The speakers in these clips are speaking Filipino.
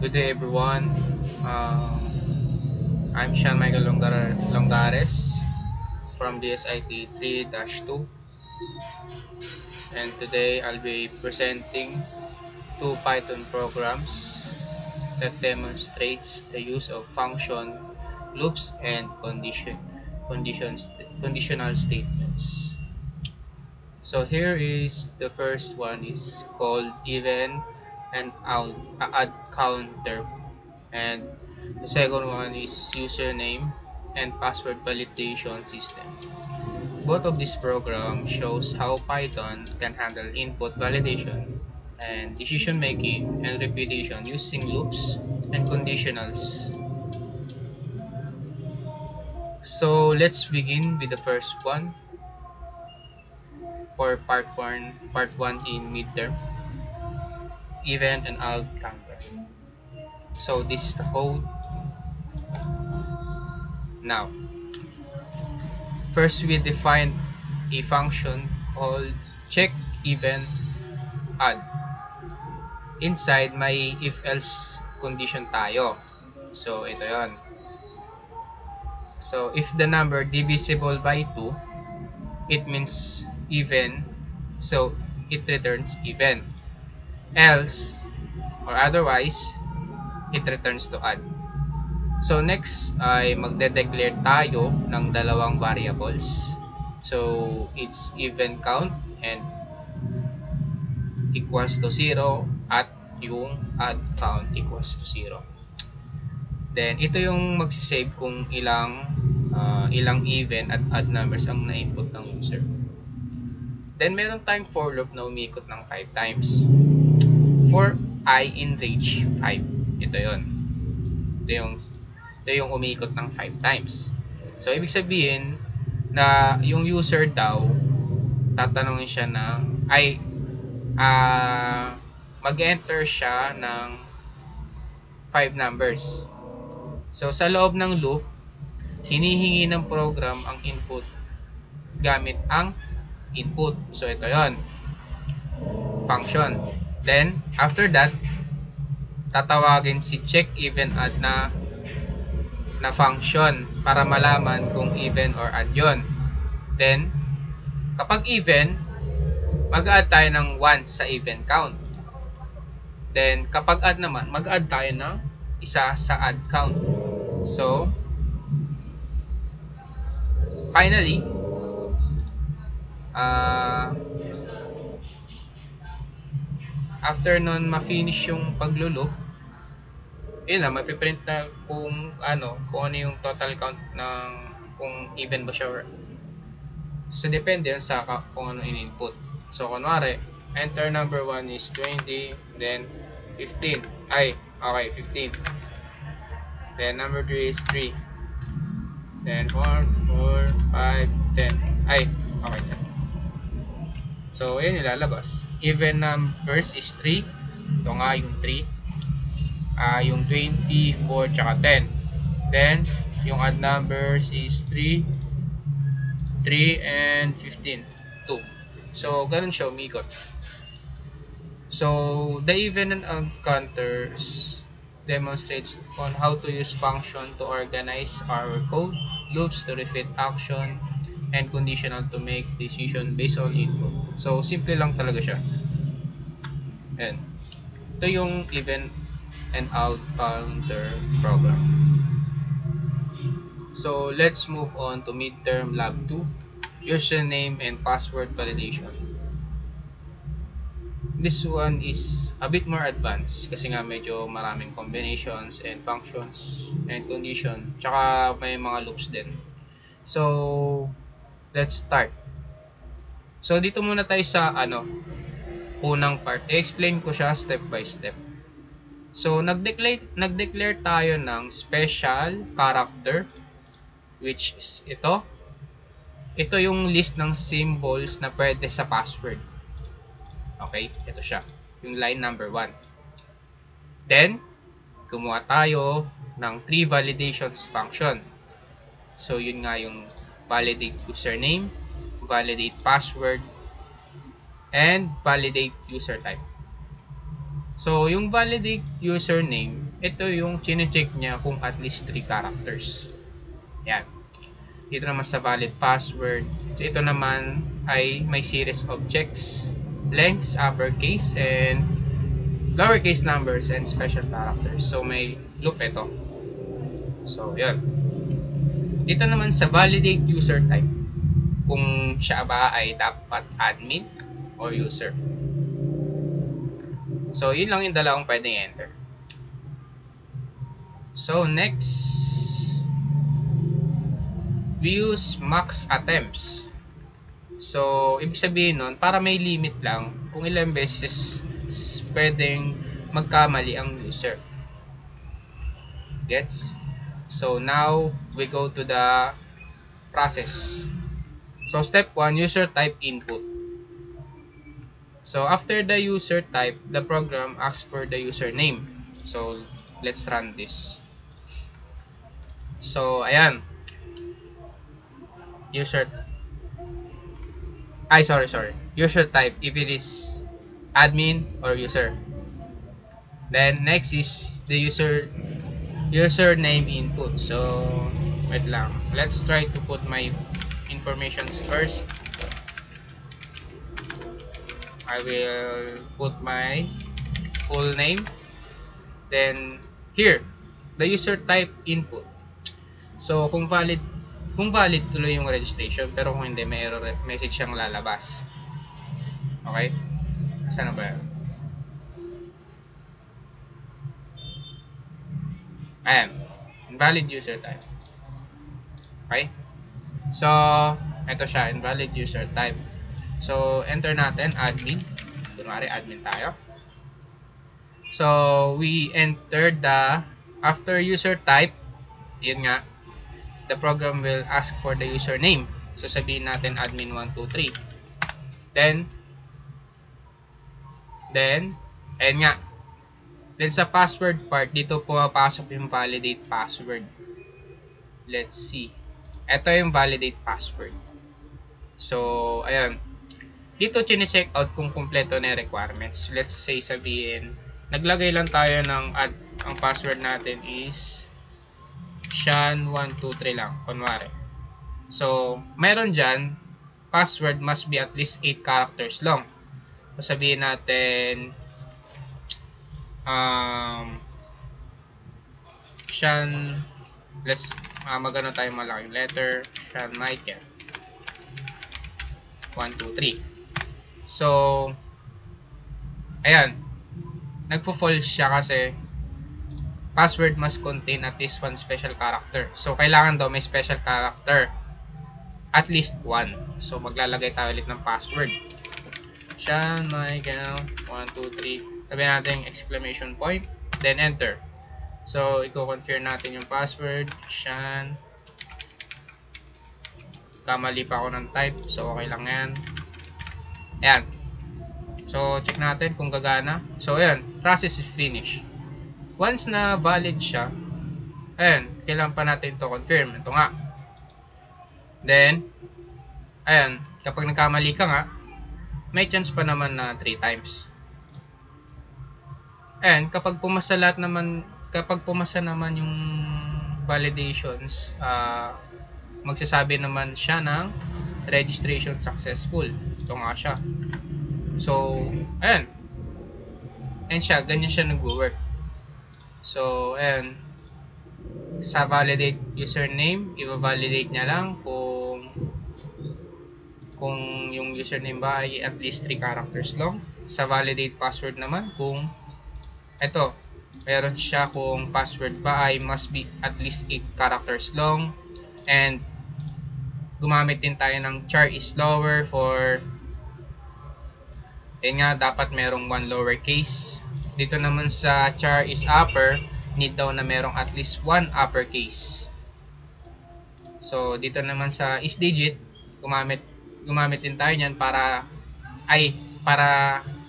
Good day, everyone. I'm Sean Michael Longares from DSIT 3-2, and today I'll be presenting two Python programs that demonstrates the use of function, loops, and conditional statements. So here is the first one is called even and add counter, and the second one is username and password validation system. Both of these programs shows how Python can handle input validation and decision making and repetition using loops and conditionals. So let's begin with the first one for part one in midterm, even and add counter. So this is the code. Now, first we define a function called check even add. Inside may if else condition tayo. So ito yon. So if the number divisible by 2, it means even. So it returns even. Else or otherwise, it returns to add. So next ay magde-declare tayo ng dalawang variables. So it's even count and equals to 0 at yung add count equals to 0. Then ito yung magsisave kung ilang even at odd numbers ang na-input ng user. Then meron tayong for loop na umikot ng 5 times. For I in range 5. Ito yon. Ito yung umikot ng 5 times. So ibig sabihin na yung user daw tatanungin siya ng mag-enter siya ng 5 numbers. So sa loob ng loop, hinihingi ng program ang input gamit ang input. So ito yon, function. Then after that, tatawagin si check even add na function para malaman kung even or odd yon. Then kapag even, mag-add tayo ng 1 sa even count. Then kapag add naman, mag-add tayo ng isa sa add count. So finally, after nun ma-finish yung paglulup, yun na, mapiprint na kung ano yung total count ng kung even ba siya or so depende yun sa kung ano in-input. So kunwari, enter number 1 is 20, then 15. Okay, 15. Then number 3 is 3. Then 4, 4, 5, 10. Okay. So, yun yung lalabas. Even numbers is 3. Ito nga yung 3. Yung 24 tsaka 10. Then, yung odd numbers is 3, 3, and 15. 2. So, ganun siya umikot. So, the even and odd counters demonstrates on how to use function to organize our code, loops to repeat action, and conditional to make decision based on input. So, simple lang talaga siya. Ayan. Ito yung even and out counter program. So, let's move on to midterm lab 2, username and password validation. This one is a bit more advanced kasi nga medyo maraming combinations and functions and condition. Tsaka may mga loops din. So, let's start. So, dito muna tayo sa unang part. I-explain ko siya step by step. So, nag-declare tayo ng special character, which is ito. Ito yung list ng symbols na pwede sa password. Okay, ito siya. Yung line number 1. Then, gumawa tayo ng 3 validations function. So, yun nga yung validate username, validate password, and validate user type. So, yung validate username, ito yung chine-check niya kung at least 3 characters. Yan. Dito naman sa valid password, so ito naman ay may series of checks, lengths, uppercase, and lowercase numbers, and special characters. So may loop ito. So yun. Dito naman sa validate user type, kung siya ba ay dapat admin or user. So yun lang yung dalawang pwedeng enter. So next, we use max attempts. So, ibig sabihin nun, para may limit lang kung ilang beses pwedeng magkamali ang user. Gets? So, now, we go to the process. So, step 1, user type input. So, after the user type, the program asks for the username. So, let's run this. So, ayan. User type if it is admin or user. Then next is the username input. So wait lang, let's try to put my informations first. I will put my full name, then here the user type input. So kung valid tuloy yung registration, pero kung hindi, may error message siyang lalabas. Okay? Saan na ba yun? Ayan. Invalid user type. Okay? So, ito siya. Invalid user type. So, enter natin admin. Kunwari, admin tayo. So, we enter the after user type, yun nga, the program will ask for the username. So, sabihin natin admin123. Then, ayun nga. Then, sa password part, dito pumapasok yung validate password. Let's see. Ito yung validate password. So, ayun. Dito, chine-check out kung kumpleto na yung requirements. Let's say, sabihin, naglagay lang tayo ng ang password natin is Shan123 lang, kunwari. So, meron dyan, password must be at least 8 characters long. So, sabihin natin, Shan, let's, magano tayo malaking letter, Shan Michael. 1, 2, 3. So, ayan, nagpo-false siya kasi password must contain at least one special character. So, kailangan daw may special character. At least one. So, maglalagay tayo ulit ng password. Shan Michael 1, 2, 3. Sabihin natin exclamation point. Then, enter. So, i-confirm natin yung password. Shan. Kamali pa ako ng type. So, okay lang yan. Ayan. So, check natin kung gagana. So, ayan. Process is finished. Once na valid siya, ayan, kailangan pa natin to confirm. Ito nga. Then, ayan, kapag nagkamali ka nga, may chance pa naman na 3 times. Ayan, kapag pumasa naman yung validations, magsasabi naman siya ng registration successful. Ito nga siya. So, ayan. And siya, ganyan siya nag-work. So, ayan. Sa validate username, i-validate niya lang kung yung username ba ay at least 3 characters long. Sa validate password naman, kung eto, meron siya kung password ba ay must be at least 8 characters long. And gumamit din tayo ng char is lower for nga, dapat merong 1 lowercase. Dito naman sa char is upper, need daw na merong at least 1 uppercase. So, dito naman sa is digit, gumamit din tayo niyan para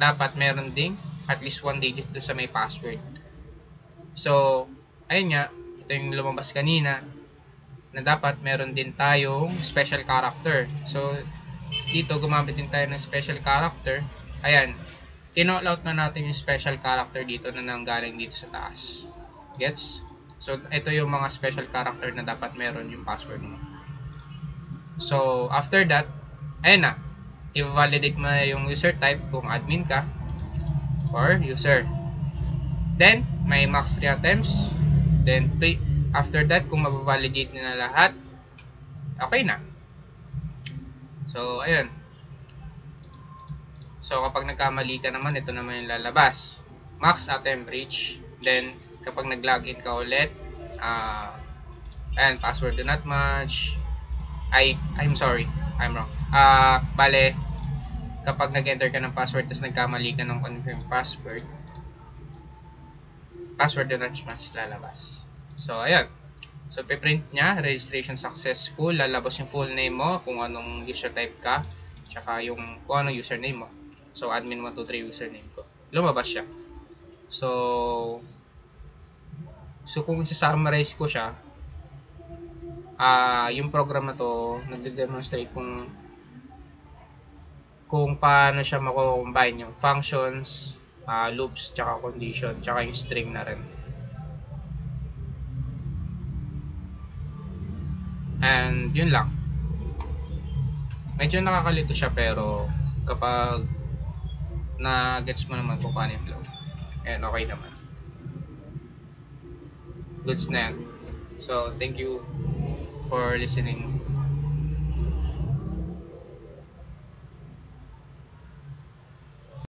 dapat meron ding at least 1 digit doon sa may password. So, ayun nga, ito yung lumabas kanina na dapat meron din tayong special character. So, dito gumamit din tayo ng special character. Ayan, kino-out na natin yung special character dito na nanggaling dito sa taas. Gets? So, ito yung mga special character na dapat meron yung password mo. So, after that, ayun na. I-validate mo na yung user type kung admin ka or user. Then, may max 3 attempts. Then, after that, kung mababalidate nyo na lahat, okay na. So, ayun. So, kapag nagkamali ka naman, ito naman yung lalabas. Max attempt reach. Then, kapag nag-login ka ulit, ayan, password do not match. I'm sorry. I'm wrong. Bale, kapag nag-enter ka ng password tapos nagkamali ka ng confirm password, password do not match lalabas. So, ayan. So, piprint niya, registration successful, lalabas yung full name mo, kung anong user type ka, tsaka yung kung anong username mo. So, admin123 username ko. Lumabas siya. So, kung isa-summarize ko siya, yung program na to, nagde-demonstrate kung paano siya mako-combine yung functions, loops, tsaka condition, tsaka yung string na rin. And yun lang. Medyo nakakalito siya pero kapag na-gets mo naman kung paano yung flow, and okay naman. Goods na yan. So, thank you for listening.